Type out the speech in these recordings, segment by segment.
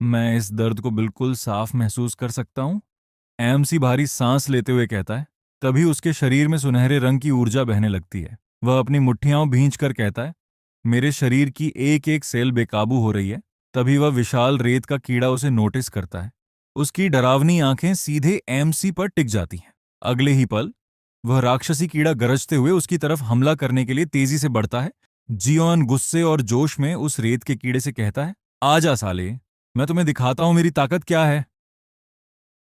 मैं इस दर्द को बिल्कुल साफ महसूस कर सकता हूँ। एमसी भारी सांस लेते हुए कहता है। तभी उसके शरीर में सुनहरे रंग की ऊर्जा बहने लगती है। वह अपनी मुट्ठियां भींच कर कहता है, मेरे शरीर की एक एक सेल बेकाबू हो रही है। तभी वह विशाल रेत का कीड़ा उसे नोटिस करता है। उसकी डरावनी आंखें सीधे एमसी पर टिक जाती हैं। अगले ही पल वह राक्षसी कीड़ा गरजते हुए उसकी तरफ हमला करने के लिए तेजी से बढ़ता है। जियोन गुस्से और जोश में उस रेत के कीड़े से कहता है, आजा साले, मैं तुम्हें दिखाता हूं मेरी ताकत क्या है।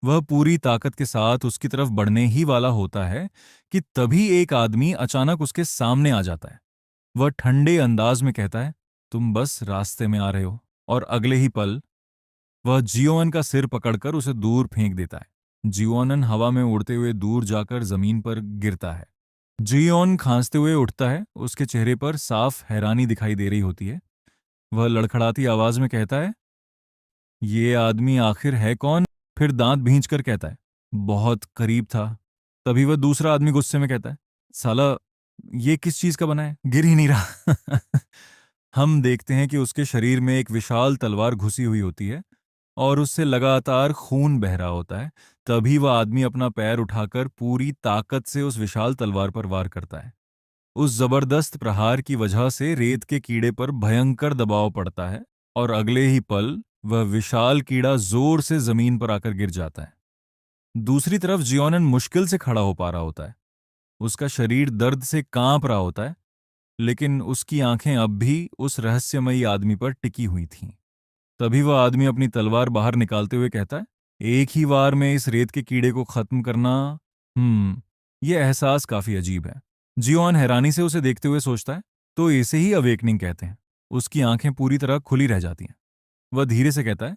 वह पूरी ताकत के साथ उसकी तरफ बढ़ने ही वाला होता है कि तभी एक आदमी अचानक उसके सामने आ जाता है। वह ठंडे अंदाज में कहता है, तुम बस रास्ते में आ रहे हो। और अगले ही पल वह जियोन का सिर पकड़कर उसे दूर फेंक देता है। जियोनन हवा में उड़ते हुए दूर जाकर जमीन पर गिरता है। जियोन खांसते हुए उठता है। उसके चेहरे पर साफ हैरानी दिखाई दे रही होती है। वह लड़खड़ाती आवाज में कहता है, ये आदमी आखिर है कौन? फिर दांत भींच कर कहता है, बहुत करीब था। तभी वह दूसरा आदमी गुस्से में कहता है, साला, ये किस चीज का बना है, गिर ही नहीं रहा। हम देखते हैं कि उसके शरीर में एक विशाल तलवार घुसी हुई होती है और उससे लगातार खून बह रहा होता है। तभी वह आदमी अपना पैर उठाकर पूरी ताकत से उस विशाल तलवार पर वार करता है। उस जबरदस्त प्रहार की वजह से रेत के कीड़े पर भयंकर दबाव पड़ता है और अगले ही पल वह विशाल कीड़ा जोर से जमीन पर आकर गिर जाता है। दूसरी तरफ जियोनन मुश्किल से खड़ा हो पा रहा होता है। उसका शरीर दर्द से कांप रहा होता है, लेकिन उसकी आंखें अब भी उस रहस्यमयी आदमी पर टिकी हुई थीं। तभी वह आदमी अपनी तलवार बाहर निकालते हुए कहता है, एक ही वार में इस रेत के कीड़े को खत्म करना, यह एहसास काफी अजीब है। जियोन हैरानी से उसे देखते हुए सोचता है, तो इसे ही अवेकनिंग कहते हैं। उसकी आंखें पूरी तरह खुली रह जाती हैं। वह धीरे से कहता है,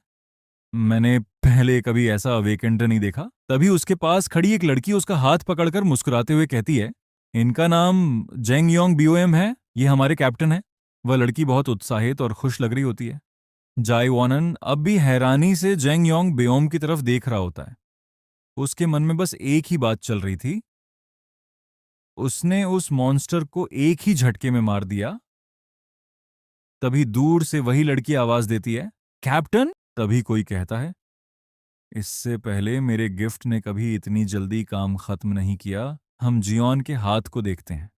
मैंने पहले कभी ऐसा अवेकेंड नहीं देखा। तभी उसके पास खड़ी एक लड़की उसका हाथ पकड़कर मुस्कुराते हुए कहती है, इनका नाम जेंग योंग बीओएम है, ये हमारे कैप्टन है। वह लड़की बहुत उत्साहित और खुश लग रही होती है। जाई वॉनन अब भी हैरानी से जेंग योंग बेओम की तरफ देख रहा होता है। उसके मन में बस एक ही बात चल रही थी, उसने उस मॉन्स्टर को एक ही झटके में मार दिया। तभी दूर से वही लड़की आवाज देती है, कैप्टन। तभी कोई कहता है, इससे पहले मेरे गिफ्ट ने कभी इतनी जल्दी काम खत्म नहीं किया। हम जियोन के हाथ को देखते हैं।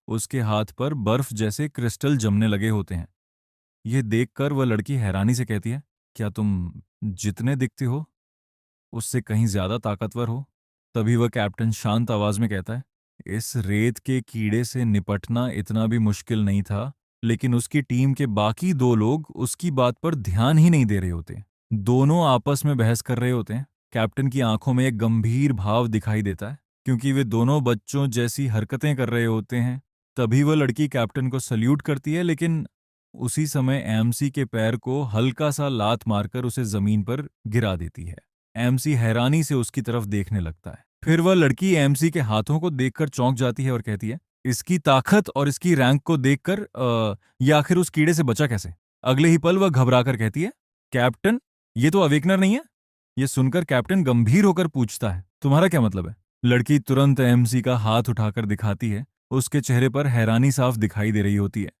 उसके हाथ पर बर्फ जैसे क्रिस्टल जमने लगे होते हैं। यह देखकर वह लड़की हैरानी से कहती है, क्या तुम जितने दिखते हो उससे कहीं ज्यादा ताकतवर हो? तभी वह कैप्टन शांत आवाज में कहता है, इस रेत के कीड़े से निपटना इतना भी मुश्किल नहीं था, लेकिन उसकी टीम के बाकी दो लोग उसकी बात पर ध्यान ही नहीं दे रहे होते। दोनों आपस में बहस कर रहे होते हैं। कैप्टन की आंखों में एक गंभीर भाव दिखाई देता है, क्योंकि वे दोनों बच्चों जैसी हरकतें कर रहे होते हैं। तभी वह लड़की कैप्टन को सल्यूट करती है, लेकिन उसी समय एमसी के पैर को हल्का सा लात मारकर उसे जमीन पर गिरा देती है। एमसी हैरानी से उसकी तरफ देखने लगता है। फिर वह लड़की एमसी के हाथों को देखकर चौंक जाती है और कहती है, इसकी ताकत और इसकी रैंक को देखकर ये आखिर उस कीड़े से बचा कैसे? अगले ही पल वह घबराकर कहती है, कैप्टन, ये तो अवेकनर नहीं है। ये सुनकर कैप्टन गंभीर होकर पूछता है, तुम्हारा क्या मतलब है? लड़की तुरंत एमसी का हाथ उठाकर दिखाती है। उसके चेहरे पर हैरानी साफ दिखाई दे रही होती है।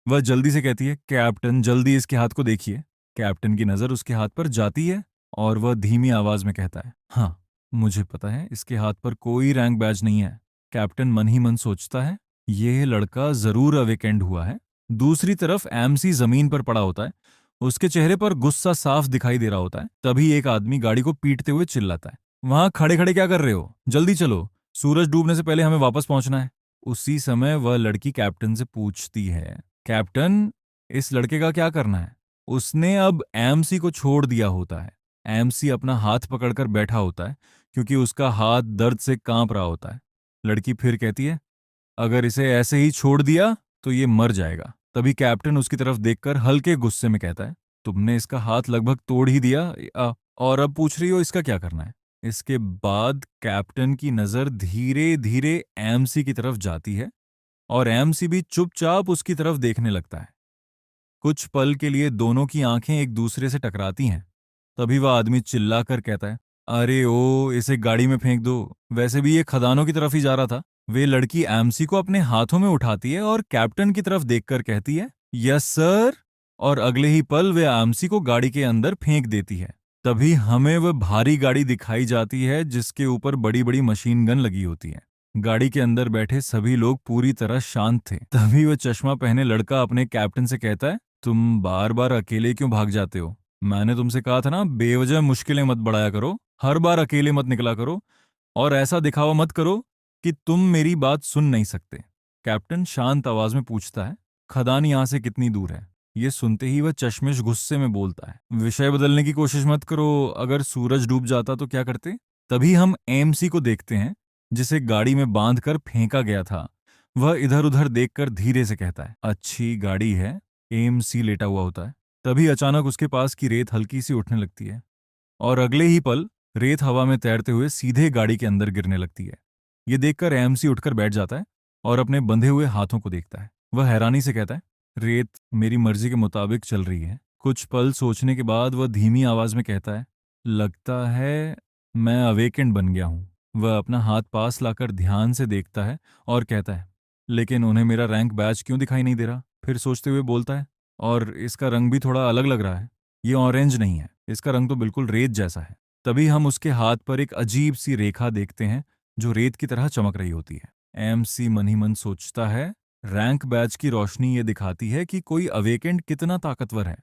वह जल्दी से कहती है, कैप्टन जल्दी इसके हाथ को देखिए। कैप्टन की नजर उसके हाथ पर जाती है और वह धीमी आवाज में कहता है, हाँ, मुझे पता है इसके हाथ पर कोई रैंक बैज नहीं है। कैप्टन मन ही मन सोचता है, यह लड़का जरूर अवेकेंड हुआ है। दूसरी तरफ एमसी जमीन पर पड़ा होता है। उसके चेहरे पर गुस्सा साफ दिखाई दे रहा होता है। तभी एक आदमी गाड़ी को पीटते हुए चिल्लाता है, वहां खड़े खड़े क्या कर रहे हो? जल्दी चलो, सूरज डूबने से पहले हमें वापस पहुंचना है। उसी समय वह लड़की कैप्टन से पूछती है, कैप्टन, इस लड़के का क्या करना है? उसने अब एमसी को छोड़ दिया होता है। एमसी अपना हाथ पकड़कर बैठा होता है, क्योंकि उसका हाथ दर्द से कांप रहा होता है। लड़की फिर कहती है, अगर इसे ऐसे ही छोड़ दिया तो ये मर जाएगा। तभी कैप्टन उसकी तरफ देखकर हल्के गुस्से में कहता है, तुमने इसका हाथ लगभग तोड़ ही दिया, और अब पूछ रही हो इसका क्या करना है? इसके बाद कैप्टन की नजर धीरे धीरे एमसी की तरफ जाती है और एमसी भी चुपचाप उसकी तरफ देखने लगता है। कुछ पल के लिए दोनों की आंखें एक दूसरे से टकराती हैं। तभी वह आदमी चिल्लाकर कहता है, अरे ओ, इसे गाड़ी में फेंक दो, वैसे भी ये खदानों की तरफ ही जा रहा था। वे लड़की एमसी को अपने हाथों में उठाती है और कैप्टन की तरफ देखकर कहती है, यस सर। और अगले ही पल वह एएमसी को गाड़ी के अंदर फेंक देती है। तभी हमें वह भारी गाड़ी दिखाई जाती है जिसके ऊपर बड़ी बड़ी मशीन गन लगी होती है। गाड़ी के अंदर बैठे सभी लोग पूरी तरह शांत थे। तभी वह चश्मा पहने लड़का अपने कैप्टन से कहता है, तुम बार बार अकेले क्यों भाग जाते हो? मैंने तुमसे कहा था ना, बेवजह मुश्किलें मत बढ़ाया करो, हर बार अकेले मत निकला करो और ऐसा दिखावा मत करो कि तुम मेरी बात सुन नहीं सकते। कैप्टन शांत आवाज में पूछता है, खदान यहां से कितनी दूर है? ये सुनते ही वह चश्मिश गुस्से में बोलता है, विषय बदलने की कोशिश मत करो, अगर सूरज डूब जाता तो क्या करते? तभी हम एएमसी को देखते हैं जिसे गाड़ी में बांधकर फेंका गया था। वह इधर उधर देखकर धीरे से कहता है, अच्छी गाड़ी है। एएमसी लेटा हुआ होता है। तभी अचानक उसके पास की रेत हल्की सी उठने लगती है और अगले ही पल रेत हवा में तैरते हुए सीधे गाड़ी के अंदर गिरने लगती है। ये देखकर एएमसी उठकर बैठ जाता है और अपने बंधे हुए हाथों को देखता है। वह हैरानी से कहता है, रेत मेरी मर्जी के मुताबिक चल रही है। कुछ पल सोचने के बाद वह धीमी आवाज में कहता है, लगता है मैं अवेकेंड बन गया हूं। वह अपना हाथ पास लाकर ध्यान से देखता है और कहता है, लेकिन उन्हें मेरा रैंक बैज क्यों दिखाई नहीं दे रहा? फिर सोचते हुए बोलता है, और इसका रंग भी थोड़ा अलग लग रहा है। ये ऑरेंज नहीं है, इसका रंग तो बिल्कुल रेत जैसा है। तभी हम उसके हाथ पर एक अजीब सी रेखा देखते हैं जो रेत की तरह चमक रही होती है। एमसी मन ही मन सोचता है, रैंक बैज की रोशनी ये दिखाती है कि कोई अवेकेंड कितना ताकतवर है।